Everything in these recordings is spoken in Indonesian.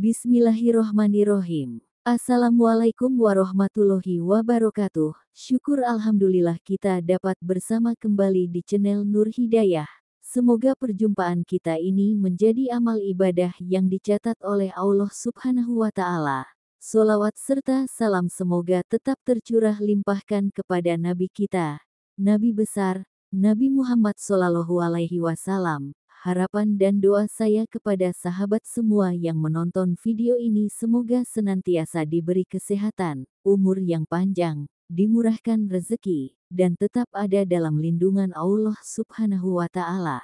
Bismillahirrohmanirrohim. Assalamualaikum warahmatullahi wabarakatuh. Syukur alhamdulillah kita dapat bersama kembali di channel Nur Hidayah. Semoga perjumpaan kita ini menjadi amal ibadah yang dicatat oleh Allah Subhanahu wa Ta'ala. Sholawat serta salam semoga tetap tercurah limpahkan kepada Nabi kita, Nabi besar, Nabi Muhammad Shallallahu Alaihi Wasallam. Harapan dan doa saya kepada sahabat semua yang menonton video ini semoga senantiasa diberi kesehatan, umur yang panjang, dimurahkan rezeki, dan tetap ada dalam lindungan Allah Subhanahu wa Ta'ala.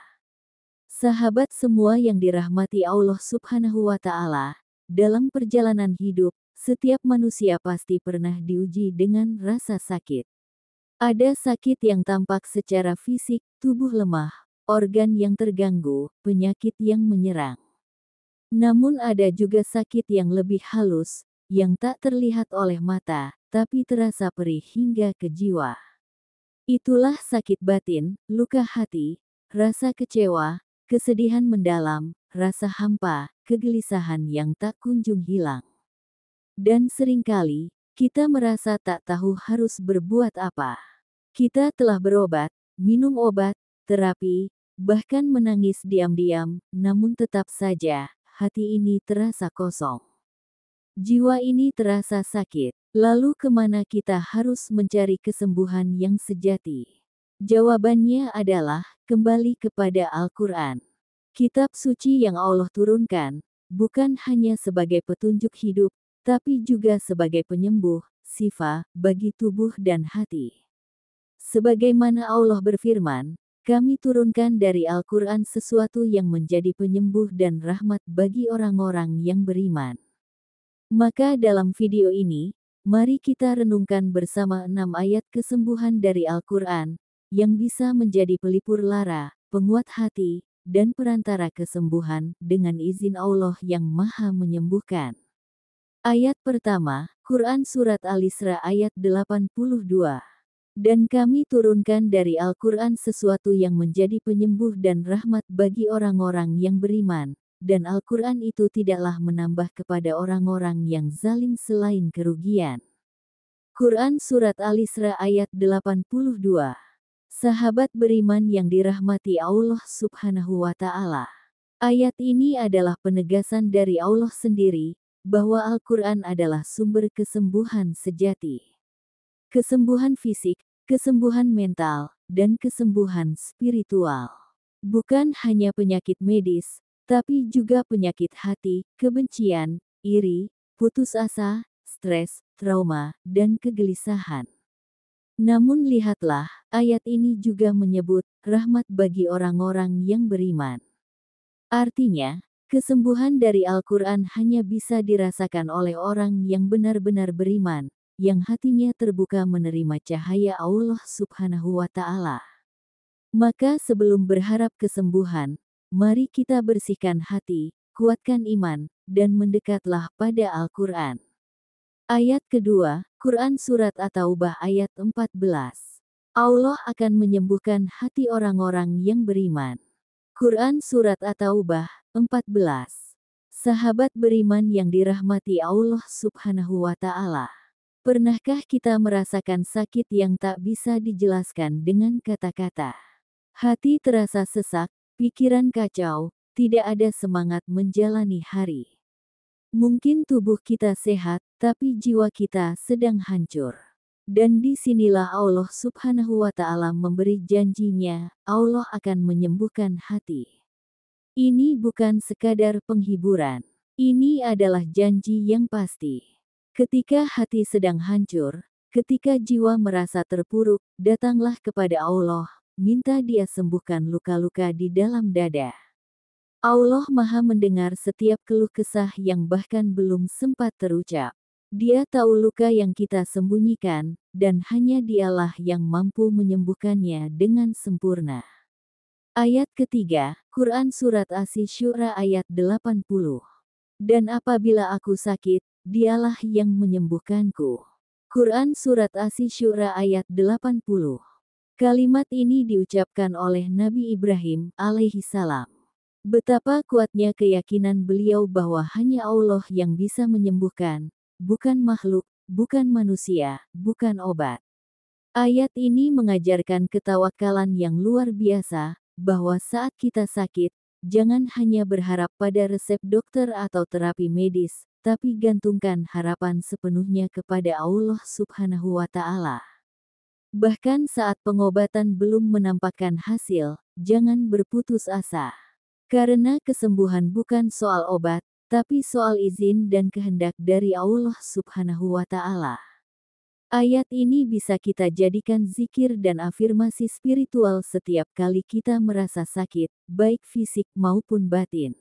Sahabat semua yang dirahmati Allah Subhanahu wa Ta'ala, dalam perjalanan hidup, setiap manusia pasti pernah diuji dengan rasa sakit. Ada sakit yang tampak secara fisik, tubuh lemah, organ yang terganggu, penyakit yang menyerang. Namun ada juga sakit yang lebih halus, yang tak terlihat oleh mata, tapi terasa perih hingga ke jiwa. Itulah sakit batin, luka hati, rasa kecewa, kesedihan mendalam, rasa hampa, kegelisahan yang tak kunjung hilang. Dan seringkali, kita merasa tak tahu harus berbuat apa. Kita telah berobat, minum obat, terapi, bahkan menangis diam-diam, namun tetap saja, hati ini terasa kosong. Jiwa ini terasa sakit. Lalu kemana kita harus mencari kesembuhan yang sejati? Jawabannya adalah, kembali kepada Al-Quran. Kitab suci yang Allah turunkan, bukan hanya sebagai petunjuk hidup, tapi juga sebagai penyembuh, syifa, bagi tubuh dan hati. Sebagaimana Allah berfirman, Kami turunkan dari Al-Quran sesuatu yang menjadi penyembuh dan rahmat bagi orang-orang yang beriman. Maka dalam video ini, mari kita renungkan bersama 6 ayat kesembuhan dari Al-Quran, yang bisa menjadi pelipur lara, penguat hati, dan perantara kesembuhan dengan izin Allah yang Maha Menyembuhkan. Ayat pertama, Quran Surat Al-Isra ayat 82. Dan kami turunkan dari Al-Quran sesuatu yang menjadi penyembuh dan rahmat bagi orang-orang yang beriman, dan Al-Quran itu tidaklah menambah kepada orang-orang yang zalim selain kerugian. Quran Surat Al-Isra ayat 82. Sahabat beriman yang dirahmati Allah Subhanahu wa Ta'ala. Ayat ini adalah penegasan dari Allah sendiri, bahwa Al-Quran adalah sumber kesembuhan sejati. Kesembuhan fisik, kesembuhan mental, dan kesembuhan spiritual. Bukan hanya penyakit medis, tapi juga penyakit hati, kebencian, iri, putus asa, stres, trauma, dan kegelisahan. Namun lihatlah, ayat ini juga menyebut rahmat bagi orang-orang yang beriman. Artinya, kesembuhan dari Al-Quran hanya bisa dirasakan oleh orang yang benar-benar beriman, yang hatinya terbuka menerima cahaya Allah Subhanahu wa Ta'ala. Maka sebelum berharap kesembuhan, mari kita bersihkan hati, kuatkan iman, dan mendekatlah pada Al-Quran. Ayat kedua, Quran Surat At-Taubah ayat 14. Allah akan menyembuhkan hati orang-orang yang beriman. Quran Surat At-Taubah 14. Sahabat beriman yang dirahmati Allah Subhanahu wa Ta'ala. Pernahkah kita merasakan sakit yang tak bisa dijelaskan dengan kata-kata? Hati terasa sesak, pikiran kacau, tidak ada semangat menjalani hari. Mungkin tubuh kita sehat, tapi jiwa kita sedang hancur. Dan disinilah Allah Subhanahu wa Ta'ala memberi janjinya, Allah akan menyembuhkan hati. Ini bukan sekadar penghiburan. Ini adalah janji yang pasti. Ketika hati sedang hancur, ketika jiwa merasa terpuruk, datanglah kepada Allah, minta Dia sembuhkan luka-luka di dalam dada. Allah Maha mendengar setiap keluh kesah yang bahkan belum sempat terucap. Dia tahu luka yang kita sembunyikan, dan hanya Dialah yang mampu menyembuhkannya dengan sempurna. Ayat ketiga, Quran Surat Asy-Syu'ara ayat 80. Dan apabila aku sakit, Dialah yang menyembuhkanku. Quran Surat Asy-Syu'ara ayat 80. Kalimat ini diucapkan oleh Nabi Ibrahim alaihi salam. Betapa kuatnya keyakinan beliau bahwa hanya Allah yang bisa menyembuhkan, bukan makhluk, bukan manusia, bukan obat. Ayat ini mengajarkan ketawakalan yang luar biasa, bahwa saat kita sakit, jangan hanya berharap pada resep dokter atau terapi medis, tapi gantungkan harapan sepenuhnya kepada Allah Subhanahu wa Ta'ala. Bahkan saat pengobatan belum menampakkan hasil, jangan berputus asa. Karena kesembuhan bukan soal obat, tapi soal izin dan kehendak dari Allah Subhanahu wa Ta'ala. Ayat ini bisa kita jadikan zikir dan afirmasi spiritual setiap kali kita merasa sakit, baik fisik maupun batin.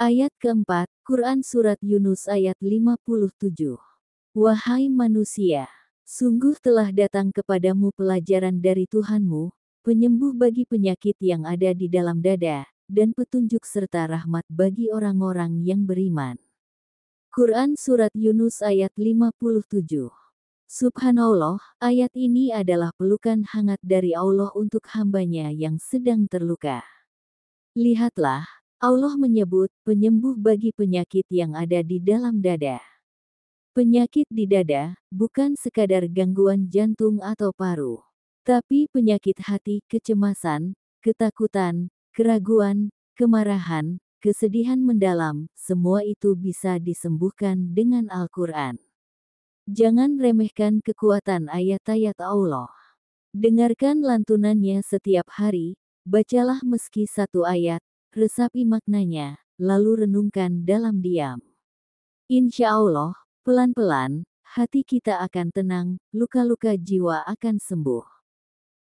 Ayat keempat, Quran Surat Yunus ayat 57. Wahai manusia, sungguh telah datang kepadamu pelajaran dari Tuhanmu, penyembuh bagi penyakit yang ada di dalam dada, dan petunjuk serta rahmat bagi orang-orang yang beriman. Quran Surat Yunus ayat 57. Subhanallah, ayat ini adalah pelukan hangat dari Allah untuk hambanya yang sedang terluka. Lihatlah, Allah menyebut penyembuh bagi penyakit yang ada di dalam dada. Penyakit di dada, bukan sekadar gangguan jantung atau paru. Tapi penyakit hati, kecemasan, ketakutan, keraguan, kemarahan, kesedihan mendalam, semua itu bisa disembuhkan dengan Al-Quran. Jangan remehkan kekuatan ayat-ayat Allah. Dengarkan lantunannya setiap hari, bacalah meski satu ayat, resapi maknanya, lalu renungkan dalam diam. Insya Allah, pelan-pelan, hati kita akan tenang, luka-luka jiwa akan sembuh.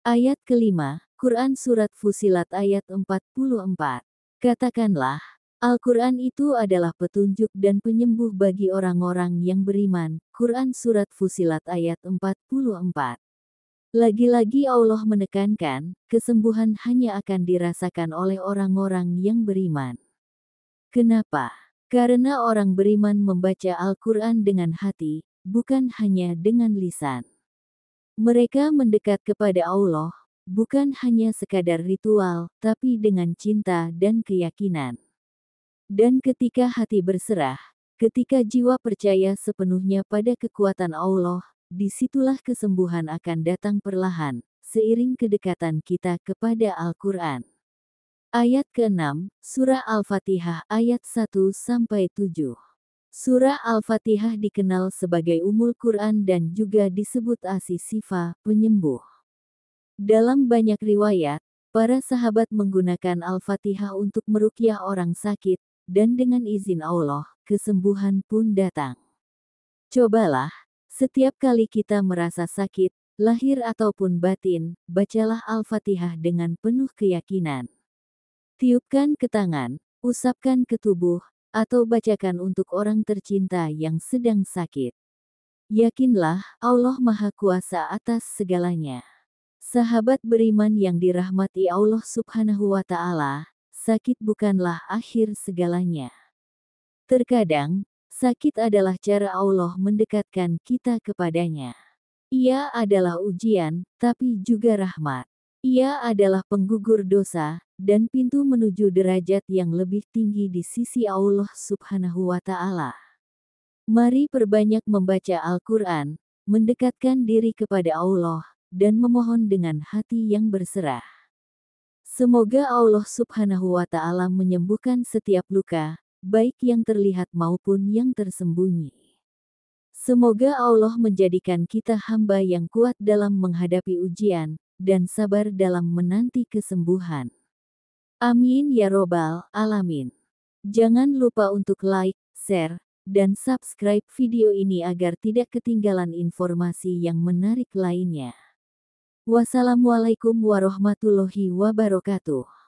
Ayat kelima, Quran Surat Fusilat ayat 44. Katakanlah, Al-Quran itu adalah petunjuk dan penyembuh bagi orang-orang yang beriman. Quran Surat Fusilat ayat 44. Lagi-lagi Allah menekankan, kesembuhan hanya akan dirasakan oleh orang-orang yang beriman. Kenapa? Karena orang beriman membaca Al-Quran dengan hati, bukan hanya dengan lisan. Mereka mendekat kepada Allah, bukan hanya sekadar ritual, tapi dengan cinta dan keyakinan. Dan ketika hati berserah, ketika jiwa percaya sepenuhnya pada kekuatan Allah, disitulah kesembuhan akan datang perlahan, seiring kedekatan kita kepada Al-Quran. Ayat ke-6, Surah Al-Fatihah ayat 1-7. Surah Al-Fatihah dikenal sebagai Ummul Quran dan juga disebut As-Sifa, penyembuh. Dalam banyak riwayat, para sahabat menggunakan Al-Fatihah untuk meruqyah orang sakit, dan dengan izin Allah, kesembuhan pun datang. Cobalah, setiap kali kita merasa sakit, lahir ataupun batin, bacalah Al-Fatihah dengan penuh keyakinan. Tiupkan ke tangan, usapkan ke tubuh, atau bacakan untuk orang tercinta yang sedang sakit. Yakinlah, Allah Maha Kuasa atas segalanya. Sahabat beriman yang dirahmati Allah Subhanahu wa Ta'ala, sakit bukanlah akhir segalanya. Terkadang, sakit adalah cara Allah mendekatkan kita kepadanya. Ia adalah ujian, tapi juga rahmat. Ia adalah penggugur dosa, dan pintu menuju derajat yang lebih tinggi di sisi Allah Subhanahu wa Ta'ala. Mari perbanyak membaca Al-Quran, mendekatkan diri kepada Allah, dan memohon dengan hati yang berserah. Semoga Allah Subhanahu wa Ta'ala menyembuhkan setiap luka, baik yang terlihat maupun yang tersembunyi. Semoga Allah menjadikan kita hamba yang kuat dalam menghadapi ujian, dan sabar dalam menanti kesembuhan. Amin ya robbal alamin. Jangan lupa untuk like, share, dan subscribe video ini agar tidak ketinggalan informasi yang menarik lainnya. Wassalamualaikum warahmatullahi wabarakatuh.